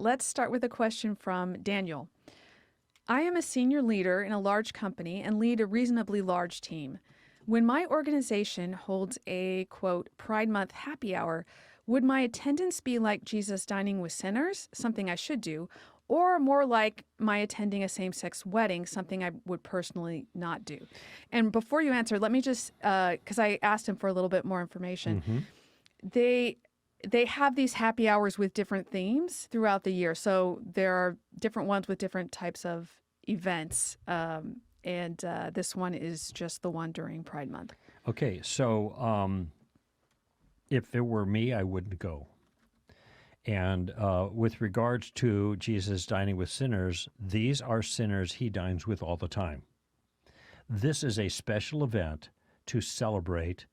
let's start with a question from Daniel. I am a senior leader in a large company and lead a reasonably large team. When my organization holds a, quote, Pride Month happy hour, would my attendance be like Jesus dining with sinners, something I should do, or more like my attending a same-sex wedding, something I would personally not do? And before you answer, let me just, because I asked him for a little bit more information. They have these happy hours with different themes throughout the year. So there are different ones with different types of events. And this one is just the one during Pride Month. Okay, so if it were me, I wouldn't go. And with regards to Jesus dining with sinners, these are sinners he dines with all the time. This is a special event to celebrate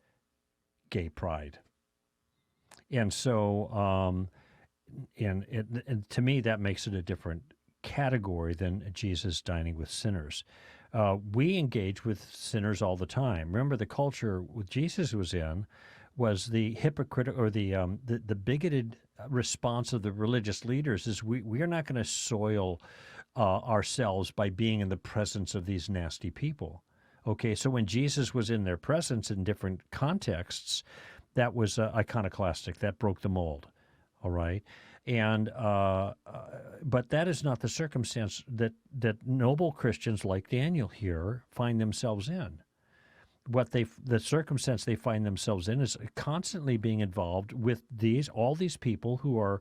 gay pride. And so, and to me, that makes it a different category than Jesus dining with sinners. We engage with sinners all the time. Remember, the culture Jesus was in was the hypocritical or the bigoted response of the religious leaders is we are not going to soil ourselves by being in the presence of these nasty people. Okay, so when Jesus was in their presence in different contexts, that was iconoclastic. That broke the mold, all right? And but that is not the circumstance that noble Christians like Daniel here find themselves in. The circumstance they find themselves in is constantly being involved with all these people who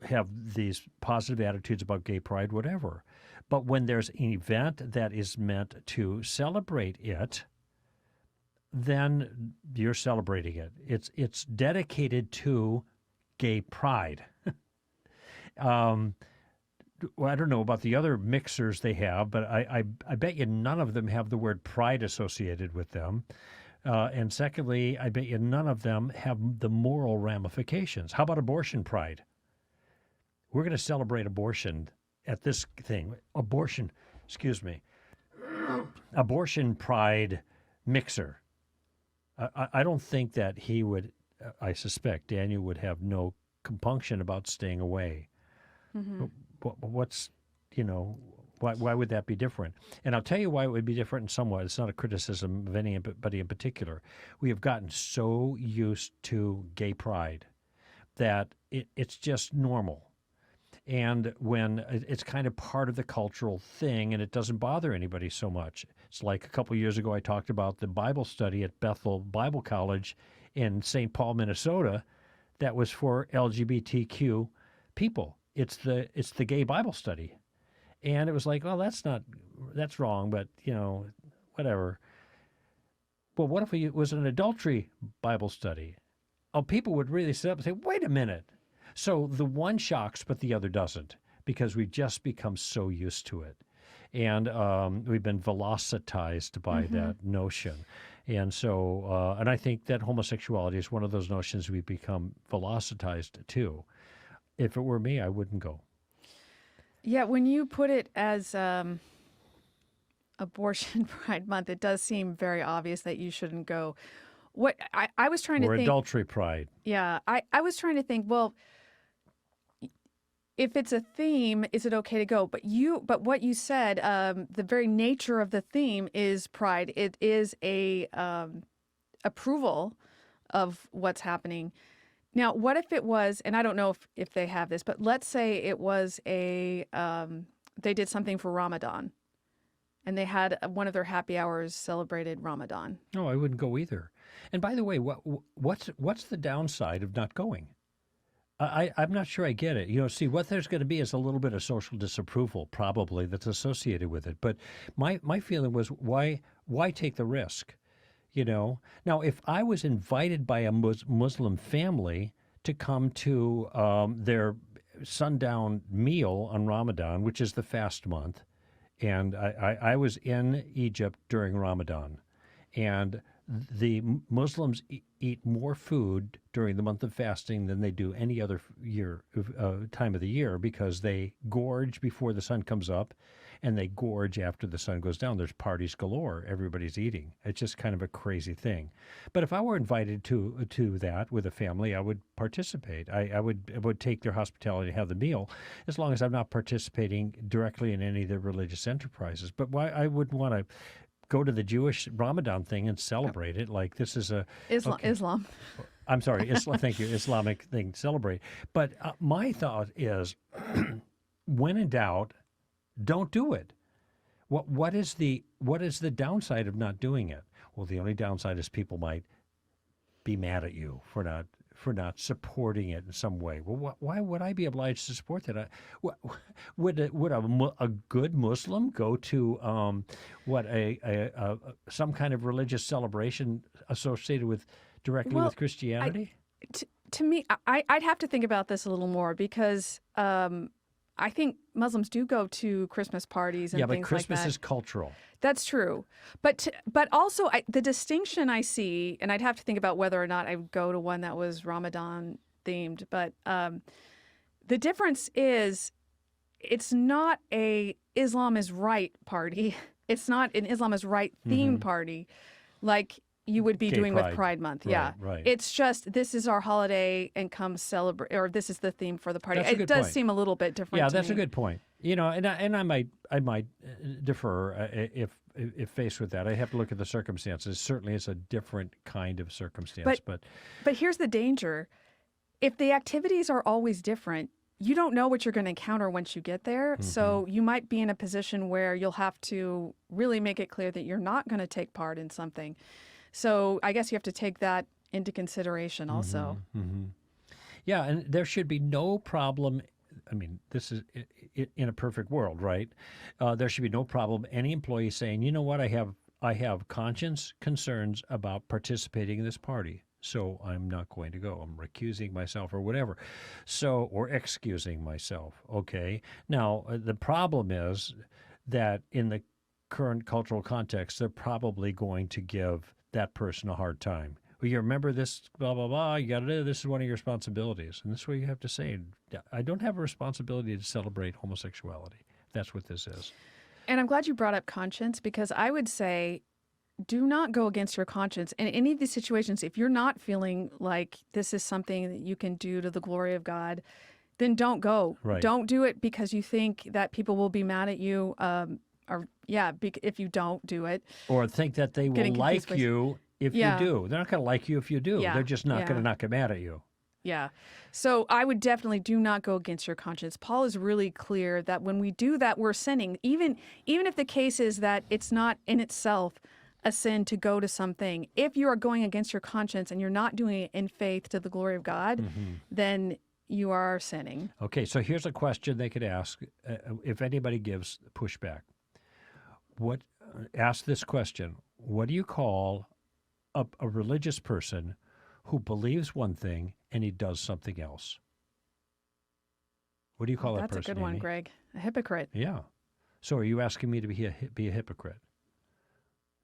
have these positive attitudes about gay pride, whatever. But when there's an event that is meant to celebrate it, then you're celebrating it. It's dedicated to gay pride. Well, I don't know about the other mixers they have, but I bet you none of them have the word pride associated with them. And secondly, I bet you none of them have the moral ramifications. How about abortion pride? We're going to celebrate abortion at this thing. Abortion pride mixer. I don't think that he would, I suspect Daniel would have no compunction about staying away. Mm-hmm. Why would that be different? And I'll tell you why it would be different in somewhat. It's not a criticism of anybody in particular. We have gotten so used to gay pride that it's just normal. And when it's kind of part of the cultural thing and it doesn't bother anybody so much. It's like a couple years ago I talked about the Bible study at Bethel Bible College in St. Paul, Minnesota, that was for LGBTQ people. It's the gay Bible study. And it was like, well, that's wrong, but, whatever. Well, what if it was an adultery Bible study? Oh, people would really sit up and say, wait a minute. So the one shocks, but the other doesn't, because we've just become so used to it. And we've been velocitized by that notion. And so, and I think that homosexuality is one of those notions we've become velocitized to. If it were me, I wouldn't go. Yeah, when you put it as Abortion Pride Month, it does seem very obvious that you shouldn't go. What I was trying to think... Or adultery pride. Yeah, I was trying to think, well, if it's a theme, is it okay to go? But what you said, the very nature of the theme is pride. It is a approval of what's happening. Now, what if it was, and I don't know if they have this, but let's say it was they did something for Ramadan, and they had one of their happy hours celebrated Ramadan. No, I wouldn't go either. And by the way, what's the downside of not going? I'm not sure I get it. See, what there's going to be is a little bit of social disapproval, probably, that's associated with it. But my feeling was, why take the risk? Now, if I was invited by a Muslim family to come to their sundown meal on Ramadan, which is the fast month, and I was in Egypt during Ramadan, and Muslims eat more food during the month of fasting than they do any other time of the year, because they gorge before the sun comes up and they gorge after the sun goes down. There's parties galore. Everybody's eating. It's just kind of a crazy thing. But if I were invited to that with a family, I would participate. I would take their hospitality to have the meal, as long as I'm not participating directly in any of their religious enterprises. But why I would want to go to the Jewish Ramadan thing and celebrate it like this is a Islam. I'm sorry, Islam. Thank you, Islamic thing. Celebrate. But my thought is, when in doubt, don't do it. What is the downside of not doing it? Well, the only downside is people might be mad at you for not supporting it in some way. Well, why would I be obliged to support that? Would a good Muslim go to some kind of religious celebration associated with directly with Christianity? To me, I'd have to think about this a little more, because I think Muslims do go to Christmas parties and things like that. Yeah, but Christmas is cultural. That's true. But also the distinction I see, and I'd have to think about whether or not I would go to one that was Ramadan themed, but the difference is it's not a Islam is right party. It's not an Islam is right themed party like you would be doing with Pride Month. Right, right. It's just, this is our holiday and come celebrate, or this is the theme for the party. It does seem a little bit different. Yeah, to that's me. a good point. You know, and I might defer if faced with that. I have to look at the circumstances. Certainly, it's a different kind of circumstance. But here's the danger: if the activities are always different, you don't know what you're going to encounter once you get there. Mm-hmm. So you might be in a position where you'll have to really make it clear that you're not going to take part in something. So I guess you have to take that into consideration also. Mm-hmm. Mm-hmm. Yeah, and there should be no problem. I mean, this is in a perfect world, right? There should be no problem any employee saying, you know what, I have conscience concerns about participating in this party, so I'm not going to go. I'm recusing myself or whatever. Or excusing myself, okay? Now, the problem is that in the current cultural context, they're probably going to give that person a hard time. Well, you remember this, blah, blah, blah, you got to do this, is one of your responsibilities. And this is what you have to say. I don't have a responsibility to celebrate homosexuality. That's what this is. And I'm glad you brought up conscience, because I would say do not go against your conscience. In any of these situations, if you're not feeling like this is something that you can do to the glory of God, then don't go. Right. Don't do it because you think that people will be mad at you. If you don't do it. Or think that they will like you if you do. They're not going to like you if you do. Yeah. They're just not going to not get mad at you. Yeah. So I would definitely do not go against your conscience. Paul is really clear that when we do that, we're sinning. Even if the case is that it's not in itself a sin to go to something, if you are going against your conscience and you're not doing it in faith to the glory of God, then you are sinning. Okay, so here's a question they could ask if anybody gives pushback. Ask this question: what do you call a religious person who believes one thing and he does something else? What do you call that person? That's a good one, Amy? Greg. A hypocrite. Yeah. So are you asking me to be a hypocrite?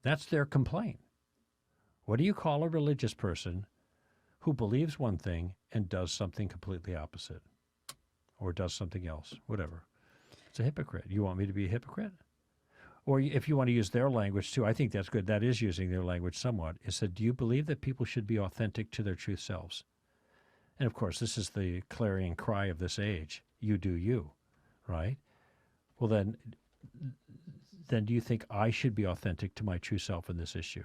That's their complaint. What do you call a religious person who believes one thing and does something completely opposite, or does something else? Whatever. It's a hypocrite. You want me to be a hypocrite? Or if you want to use their language too, I think that's good. That is using their language somewhat. It said, do you believe that people should be authentic to their true selves? And of course, this is the clarion cry of this age. You do you, right? Well, then do you think I should be authentic to my true self in this issue?